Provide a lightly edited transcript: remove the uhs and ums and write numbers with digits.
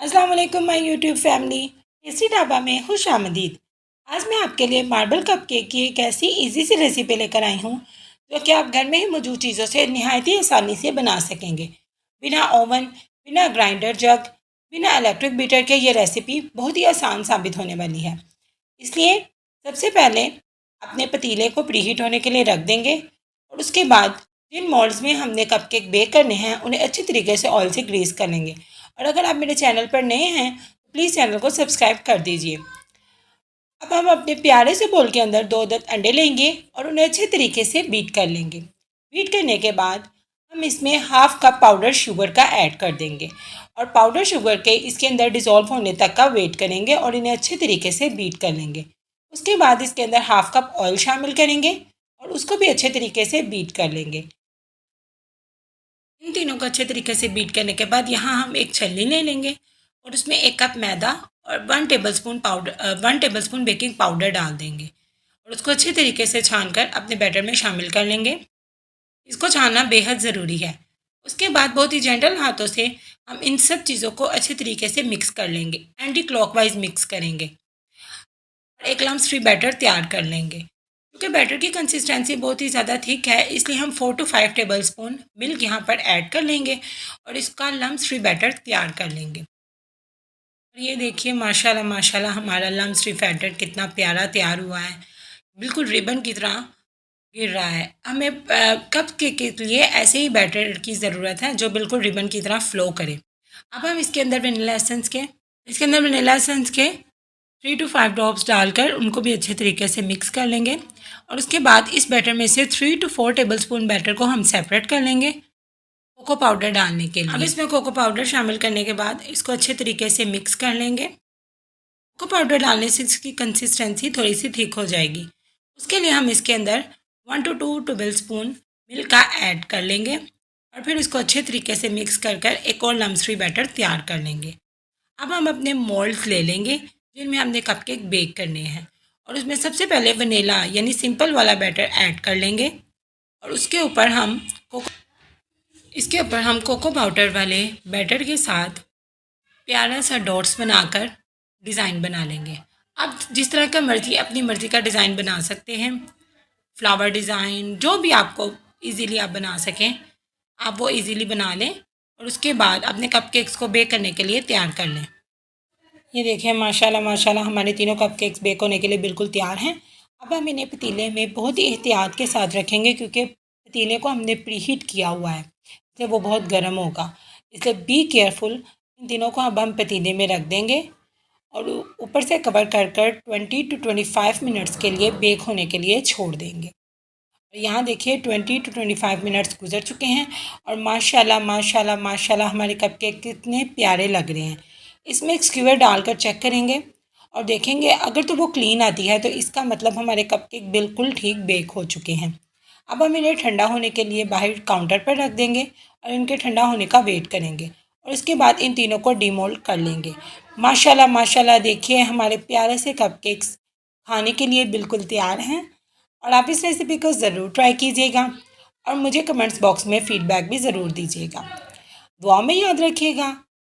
अस्सलाम वालेकुम my YouTube family. Tasty dhaba में खुश आमदीद। आज मैं आपके लिए मार्बल कपकेक की एक ऐसी इजी सी रेसिपी लेकर आई हूँ जो कि आप घर में ही मौजूद चीज़ों से नहायत ही आसानी से बना सकेंगे। बिना ओवन, बिना ग्राइंडर जग, बिना इलेक्ट्रिक बीटर के ये रेसिपी बहुत ही आसान साबित होने वाली है। इसलिए सबसे पहले अपने पतीले को प्रीहीट होने के लिए रख देंगे और उसके बाद जिन मोल्ड्स में हमने कपकेक बेक करने हैं उन्हें अच्छी तरीके से ऑयल से ग्रीस कर लेंगे। और अगर आप मेरे चैनल पर नए हैं तो प्लीज़ चैनल को सब्सक्राइब कर दीजिए। अब हम अपने प्यारे से बोल के अंदर 2 अंडे लेंगे और उन्हें अच्छे तरीके से बीट कर लेंगे। बीट करने के बाद हम इसमें हाफ कप पाउडर शुगर का ऐड कर देंगे और पाउडर शुगर के इसके अंदर डिज़ोल्व होने तक का वेट करेंगे और इन्हें अच्छे तरीके से बीट कर लेंगे। उसके बाद इसके अंदर हाफ कप ऑयल शामिल करेंगे और उसको भी अच्छे तरीके से बीट कर लेंगे। इन तीनों को अच्छे तरीके से बीट करने के बाद यहाँ हम एक छलनी ले लेंगे और उसमें 1 कप मैदा और 1 टेबलस्पून बेकिंग पाउडर डाल देंगे और उसको अच्छे तरीके से छान कर अपने बैटर में शामिल कर लेंगे। इसको छानना बेहद ज़रूरी है। उसके बाद बहुत ही जेंटल हाथों से हम इन सब चीज़ों को अच्छे तरीके से मिक्स कर लेंगे, एंटी क्लॉकवाइज मिक्स करेंगे और एक लम्स फ्री बैटर तैयार कर लेंगे। क्योंकि बैटर की कंसिस्टेंसी बहुत ही ज़्यादा थिक है इसलिए हम 4 to 5 टेबलस्पून मिल्क यहाँ पर ऐड कर लेंगे और इसका लम्स फ्री बैटर तैयार कर लेंगे। और ये देखिए माशाल्लाह माशाल्लाह हमारा लम्स फ्री बैटर कितना प्यारा तैयार हुआ है, बिल्कुल रिबन की तरह गिर रहा है। हमें कप केक के लिए ऐसे ही बैटर की ज़रूरत है जो बिल्कुल रिबन की तरह फ्लो करे। अब हम इसके अंदर वनीला एसेंस के 3 to 5 ड्रॉप्स डालकर उनको भी अच्छे तरीके से मिक्स कर लेंगे और उसके बाद इस बैटर में से 3 to 4 टेबलस्पून बैटर को हम सेपरेट कर लेंगे कोको पाउडर डालने के लिए। अब इसमें कोको पाउडर शामिल करने के बाद इसको अच्छे तरीके से मिक्स कर लेंगे। कोको पाउडर डालने से इसकी कंसिस्टेंसी थोड़ी सी थिक हो जाएगी। उसके लिए हम इसके अंदर 1 to 2 टेबलस्पून मिल्क का ऐड कर लेंगे और फिर इसको अच्छे तरीके से मिक्स कर कर एक और लम्स फ्री बैटर तैयार कर लेंगे। अब हम अपने मोल्ड्स ले लेंगे जिनमें हमने कपकेक बेक करने हैं और उसमें सबसे पहले वनीला यानी सिंपल वाला बैटर ऐड कर लेंगे और इसके ऊपर हम कोको पाउडर वाले बैटर के साथ प्यारा सा डॉट्स बनाकर डिज़ाइन बना लेंगे। आप जिस तरह का मर्ज़ी अपनी मर्ज़ी का डिज़ाइन बना सकते हैं, फ्लावर डिज़ाइन जो भी आपको इजीली आप बना सकें आप वो इजीली बना लें और उसके बाद अपने कपकेक्स को बेक करने के लिए तैयार कर लें। ये देखें माशाल्लाह माशाल्लाह हमारे तीनों कपकेक्स बेक होने के लिए बिल्कुल तैयार हैं। अब हम इन्हें पतीले में बहुत ही एहतियात के साथ रखेंगे क्योंकि पतीले को हमने प्रीहीट किया हुआ है इसलिए वो बहुत गर्म होगा, इसलिए बी केयरफुल। इन तीनों को अब हम पतीले में रख देंगे और ऊपर से कवर कर कर 20 to 25 मिनट्स के लिए बेक होने के लिए छोड़ देंगे। यहाँ देखिए 20 to 25 मिनट्स गुजर चुके हैं और माशाल्लाह माशाल्लाह माशाल्लाह हमारे कपकेक कितने प्यारे लग रहे हैं। इसमें एक स्क्यूअर डालकर चेक करेंगे और देखेंगे अगर तो वो क्लीन आती है तो इसका मतलब हमारे कपकेक बिल्कुल ठीक बेक हो चुके हैं। अब हम इन्हें ठंडा होने के लिए बाहर काउंटर पर रख देंगे और इनके ठंडा होने का वेट करेंगे और इसके बाद इन तीनों को डीमोल्ड कर लेंगे। माशाल्लाह माशाल्लाह देखिए हमारे प्यारे से कपकेक्स खाने के लिए बिल्कुल तैयार हैं और आप इस रेसिपी को ज़रूर ट्राई कीजिएगा और मुझे कमेंट्स बॉक्स में फ़ीडबैक भी ज़रूर दीजिएगा। दुआ में याद रखिएगा।